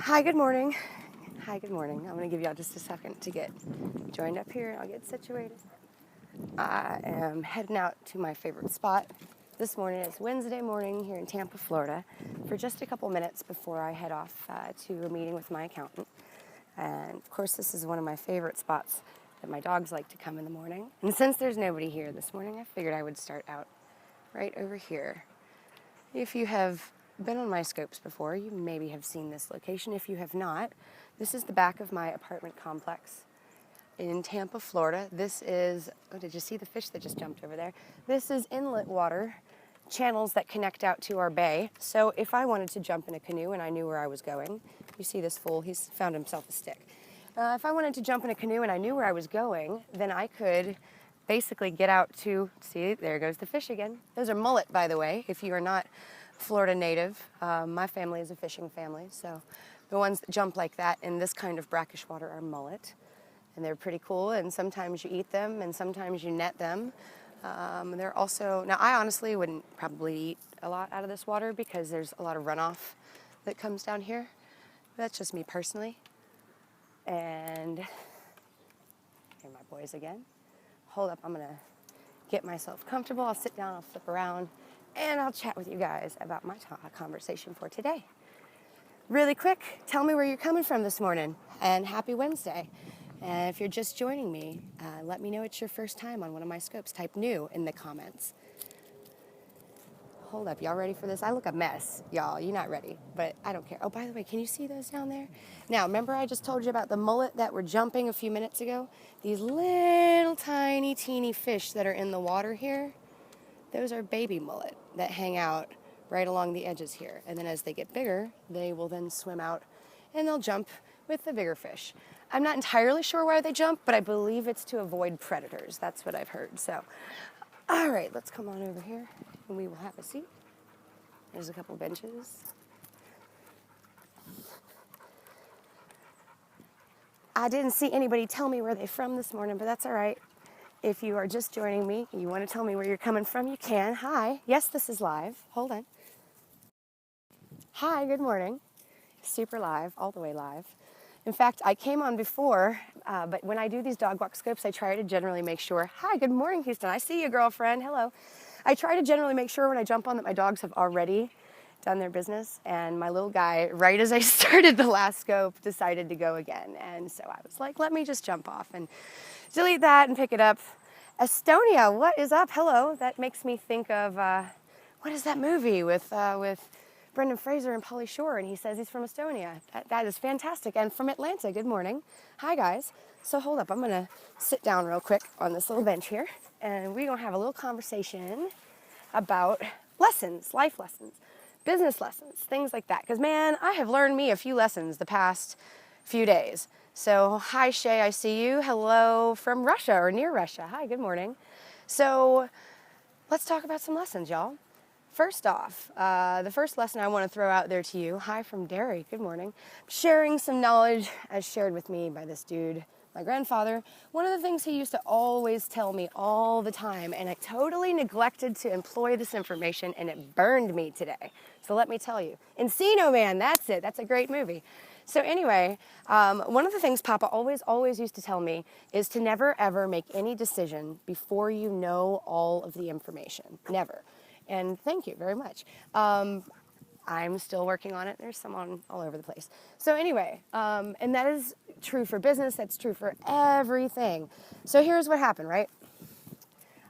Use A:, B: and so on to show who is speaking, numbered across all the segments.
A: Hi, good morning. Hi, good morning. I'm going to give y'all just a second to get joined up here and I'll get situated. I am heading out to my favorite spot. This morning is Wednesday morning here in Tampa, Florida, for just a couple minutes before I head off to a meeting with my accountant. And of course, this is one of my favorite spots that my dogs like to come in the morning. And since there's nobody here this morning, I figured I would start out right over here. If you have been on my scopes before, you maybe have seen this location. If you have not, this is the back of my apartment complex in Tampa, Florida. This is, oh, did you see the fish that just jumped over there? This is inlet water, channels that connect out to our bay. So if I wanted to jump in a canoe and I knew where I was going, you see this fool, he's found himself a stick. If I wanted to jump in a canoe and I knew where I was going, then I could basically get out to, see, there goes the fish again. Those are mullet, by the way, if you are not Florida native. My family is a fishing family, so the ones that jump like that in this kind of brackish water are mullet. And they're pretty cool, and sometimes you eat them, and sometimes you net them. They're also, now I honestly wouldn't probably eat a lot out of this water because there's a lot of runoff that comes down here. That's just me personally. And here are my boys again. Hold up, I'm gonna get myself comfortable. I'll sit down, I'll flip around, and I'll chat with you guys about my conversation for today. Really quick, tell me where you're coming from this morning, and happy Wednesday. And if you're just joining me, let me know it's your first time on one of my scopes. Type new in the comments. Hold up, y'all ready for this? I look a mess, y'all. You're not ready, but I don't care. Oh, by the way, can you see those down there? Now, remember I just told you about the mullet that were jumping a few minutes ago? These little tiny, teeny fish that are in the water here, those are baby mullet that hang out right along the edges here. And then as they get bigger, they will then swim out and they'll jump with the bigger fish. I'm not entirely sure why they jump, but I believe it's to avoid predators. That's what I've heard. So, all right, let's come on over here and we will have a seat. There's a couple benches. I didn't see anybody tell me where they're from this morning, but that's all right. If you are just joining me and you want to tell me where you're coming from, you can. Hi. Yes, this is live. Hold on. Hi, good morning. Super live, all the way live. In fact, I came on before, but when I do these dog walk scopes, I try to generally make sure, hi, good morning, Houston. I see you, girlfriend. Hello. I try to generally make sure when I jump on that my dogs have already done their business. And my little guy, right as I started the last scope, decided to go again. And so I was like, let me just jump off and delete that and pick it up. Estonia, what is up? Hello. That makes me think of, what is that movie with Brendan Fraser and Pauly Shore, and he says he's from Estonia. That is fantastic. And from Atlanta, good morning. Hi, guys. So hold up, I'm going to sit down real quick on this little bench here, and we're going to have a little conversation about lessons, life lessons, business lessons, things like that. Because, man, I have learned me a few lessons the past few days. So, hi, Shay, I see you. Hello from Russia or near Russia. Hi, good morning. So, let's talk about some lessons, y'all. First off, the first lesson I want to throw out there to you, hi from Derry, good morning, sharing some knowledge as shared with me by this dude, my grandfather. One of the things he used to always tell me all the time, and I totally neglected to employ this information, and it burned me today. So let me tell you, Encino Man, that's it, that's a great movie. So anyway, one of the things Papa always used to tell me is to never ever make any decision before you know all of the information, never. And thank you very much. I'm still working on it. There's someone all over the place. So anyway, and that is true for business. That's true for everything. So here's what happened, right?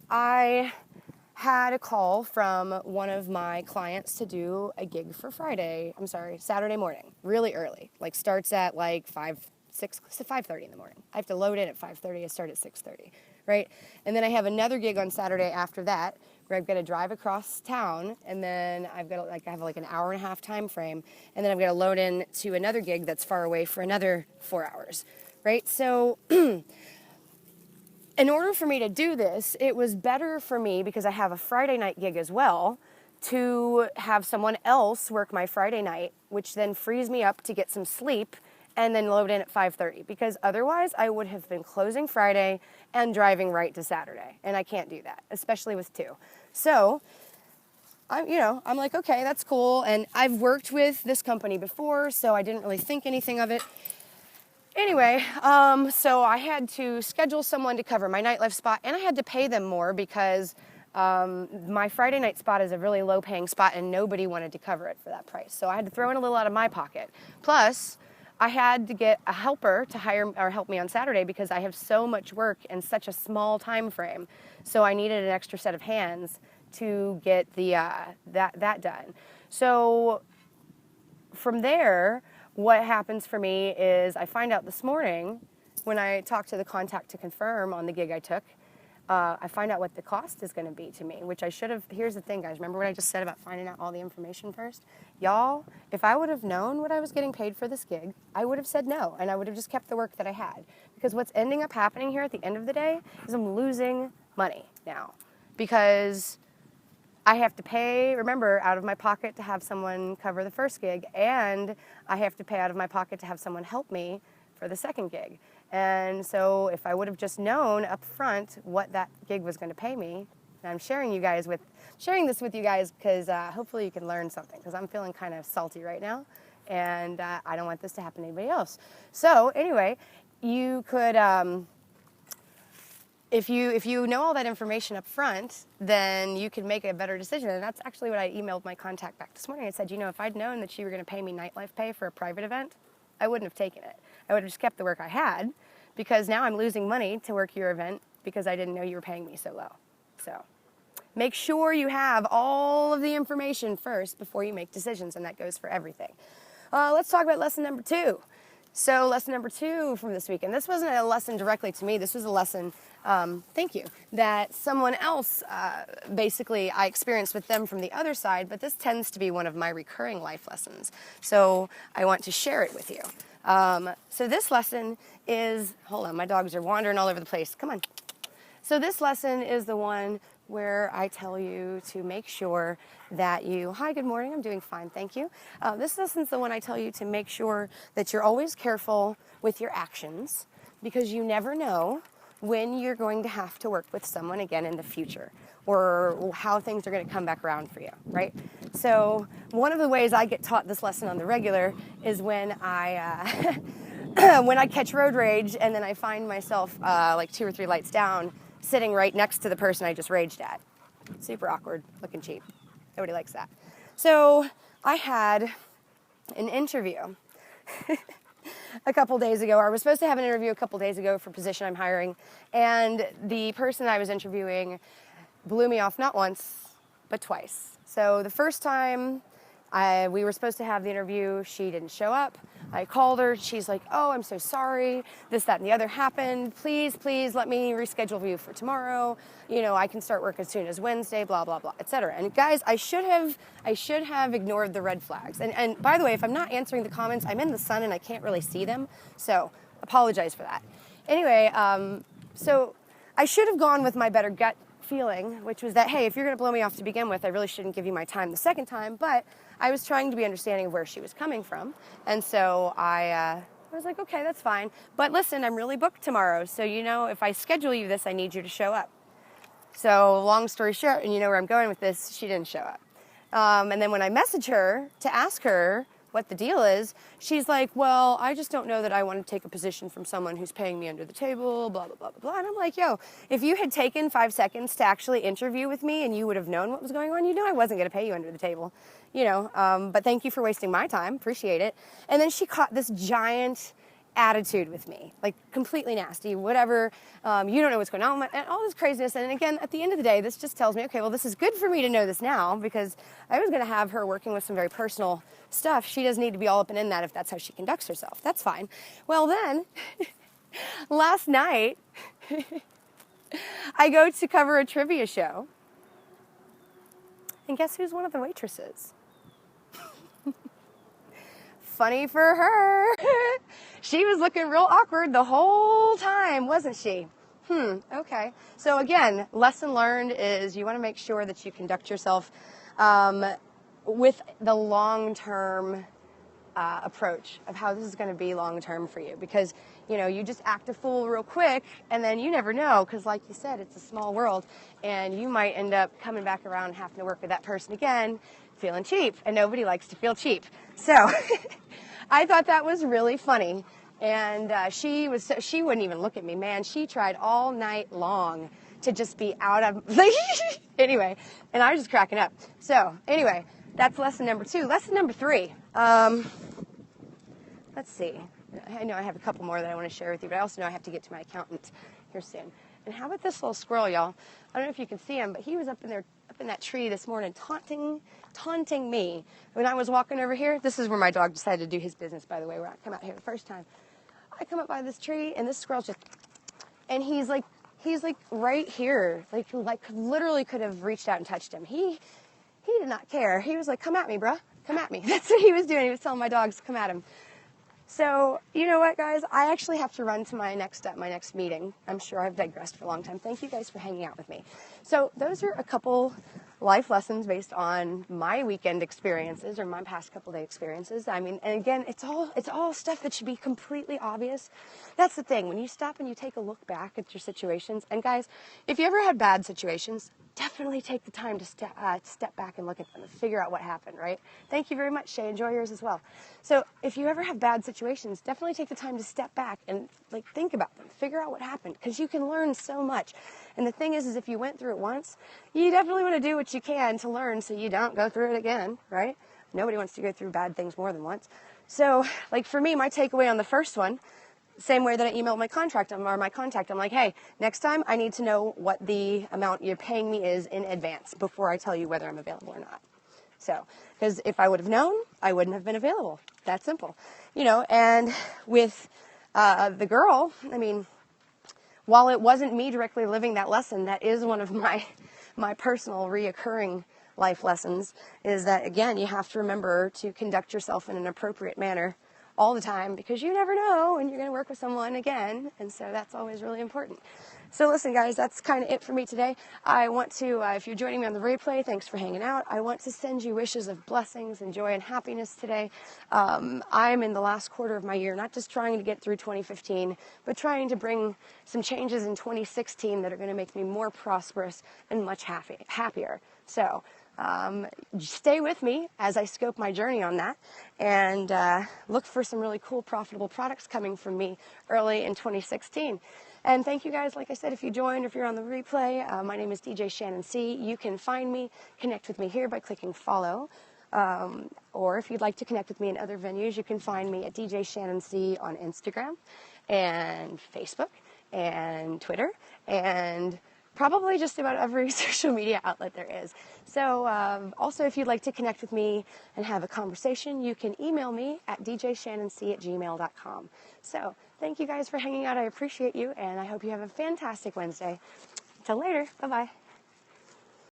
A: I had a call from one of my clients to do a gig for Saturday morning, really early. Like starts at like 5:30 in the morning. I have to load in at 5:30. I start at 6:30, right? And then I have another gig on Saturday after that, where I've got to drive across town, and then I have like an hour and a half time frame, and then I've got to load in to another gig that's far away for another 4 hours, right? So in order for me to do this, it was better for me, because I have a Friday night gig as well, to have someone else work my Friday night, which then frees me up to get some sleep and then load in at 5:30, because otherwise I would have been closing Friday and driving right to Saturday, and I can't do that, especially with two. So I'm like, okay, that's cool. And I've worked with this company before, so I didn't really think anything of it. Anyway, so I had to schedule someone to cover my nightlife spot, and I had to pay them more because my Friday night spot is a really low-paying spot, and nobody wanted to cover it for that price. So I had to throw in a little out of my pocket. Plus, I had to get a helper to hire or help me on Saturday because I have so much work in such a small time frame. So I needed an extra set of hands to get the that done. So from there, what happens for me is I find out this morning when I talk to the contact to confirm on the gig I took, I find out what the cost is going to be to me, which I should have. Here's the thing, guys. Remember what I just said about finding out all the information first? Y'all, if I would have known what I was getting paid for this gig, I would have said no, and I would have just kept the work that I had. Because what's ending up happening here at the end of the day is I'm losing money now because I have to pay, remember, out of my pocket to have someone cover the first gig, and I have to pay out of my pocket to have someone help me for the second gig. And so if I would have just known up front what that gig was going to pay me, and I'm sharing this with you guys because hopefully you can learn something, because I'm feeling kind of salty right now, and I don't want this to happen to anybody else. So anyway, you could... If you know all that information up front, then you can make a better decision. And that's actually what I emailed my contact back this morning. I said, if I'd known that you were going to pay me nightlife pay for a private event, I wouldn't have taken it. I would have just kept the work I had, because now I'm losing money to work your event because I didn't know you were paying me so low. So make sure you have all of the information first before you make decisions, and that goes for everything. Let's talk about lesson number 2. So lesson number 2 from this week, and this wasn't a lesson directly to me, this was a lesson, thank you, that someone else, basically I experienced with them from the other side, but this tends to be one of my recurring life lessons. So I want to share it with you. So this lesson is, hold on, my dogs are wandering all over the place, come on. So this lesson is the one where I tell you to make sure that you, hi, good morning, I'm doing fine, thank you. This lesson's the one I tell you to make sure that you're always careful with your actions, because you never know when you're going to have to work with someone again in the future, or how things are going to come back around for you, right? So one of the ways I get taught this lesson on the regular is when I when I catch road rage and then I find myself like 2 or 3 lights down, sitting right next to the person I just raged at. Super awkward, looking cheap. Nobody likes that. So I had an interview a couple days ago. I was supposed to have an interview a couple days ago for a position I'm hiring, and the person I was interviewing blew me off not once, but twice. So the first time we were supposed to have the interview, she didn't show up. I called her, she's like, oh, I'm so sorry, this, that, and the other happened. Please let me reschedule you for tomorrow. I can start work as soon as Wednesday, blah, blah, blah, etc. And guys, I should have ignored the red flags. And by the way, if I'm not answering the comments, I'm in the sun and I can't really see them. So apologize for that. Anyway, so I should have gone with my better gut feeling, which was that, hey, if you're going to blow me off to begin with, I really shouldn't give you my time the second time. But I was trying to be understanding of where she was coming from. And so I was like, okay, that's fine. But listen, I'm really booked tomorrow. So, if I schedule you this, I need you to show up. So long story short, and you know where I'm going with this, she didn't show up. And then when I message her to ask her what the deal is, she's like, well, I just don't know that I want to take a position from someone who's paying me under the table, blah, blah, blah, blah, blah. And I'm like, yo, if you had taken 5 seconds to actually interview with me and you would have known what was going on, I wasn't going to pay you under the table, but thank you for wasting my time, appreciate it. And then she caught this giant attitude with me, like completely nasty, whatever, you don't know what's going on, and all this craziness. And again, at the end of the day, this just tells me, okay, well, this is good for me to know this now, because I was going to have her working with some very personal stuff. She doesn't need to be all up and in that if that's how she conducts herself. That's fine. Well, then, last night, I go to cover a trivia show, and guess who's one of the waitresses? Funny for her. She was looking real awkward the whole time, wasn't she? Okay. So again, lesson learned is you want to make sure that you conduct yourself with the long-term approach of how this is going to be long term for you, because you just act a fool real quick, and then you never know, because like you said, it's a small world, and you might end up coming back around and having to work with that person again, feeling cheap, and nobody likes to feel cheap. So I thought that was really funny, and she wouldn't even look at me, man. She tried all night long to just be out of anyway, and I was just cracking up. So anyway, that's lesson number 2. Lesson number 3. Let's see. I know I have a couple more that I want to share with you, but I also know I have to get to my accountant here soon. And how about this little squirrel, y'all? I don't know if you can see him, but he was up in that tree this morning taunting me. When I was walking over here, this is where my dog decided to do his business, by the way, where I come out here the first time. I come up by this tree, and this squirrel's just, and he's like right here, like literally could have reached out and touched him. He did not care. He was like, come at me, bruh. Come at me. That's what he was doing. He was telling my dogs to come at him. So, you know what, guys? I actually have to run to my next meeting. I'm sure I've digressed for a long time. Thank you guys for hanging out with me. So those are a couple life lessons based on my weekend experiences or my past couple day experiences. I mean, and again, it's all stuff that should be completely obvious. That's the thing. When you stop and you take a look back at your situations, and guys, if you ever had bad situations, definitely take the time to step back and look at them and figure out what happened, right? Thank you very much, Shay. Enjoy yours as well. So if you ever have bad situations, definitely take the time to step back and think about them. Figure out what happened, because you can learn so much. And the thing is if you went through it once, you definitely want to do what you can to learn so you don't go through it again, right? Nobody wants to go through bad things more than once. So for me, my takeaway on the first one, same way that I emailed my contact, I'm like, hey, next time I need to know what the amount you're paying me is in advance before I tell you whether I'm available or not. So, because if I would have known, I wouldn't have been available. That simple. And with the girl, I mean, while it wasn't me directly living that lesson, that is one of my personal reoccurring life lessons, is that, again, you have to remember to conduct yourself in an appropriate manner all the time, because you never know when you're going to work with someone again, and so that's always really important. So listen, guys, that's kind of it for me today. I want to, if you're joining me on the replay, thanks for hanging out. I want to send you wishes of blessings and joy and happiness today. I'm in the last quarter of my year, not just trying to get through 2015, but trying to bring some changes in 2016 that are going to make me more prosperous and much happier. So stay with me as I scope my journey on that, and look for some really cool, profitable products coming from me early in 2016. And thank you guys. Like I said, if you joined or if you're on the replay, my name is DJ Shannon C. You can find me, connect with me here by clicking follow. Or if you'd like to connect with me in other venues, you can find me at DJ Shannon C on Instagram and Facebook and Twitter and probably just about every social media outlet there is. So also, if you'd like to connect with me and have a conversation, you can email me at djshannonc@gmail.com. So thank you guys for hanging out. I appreciate you, and I hope you have a fantastic Wednesday. Until later. Bye-bye.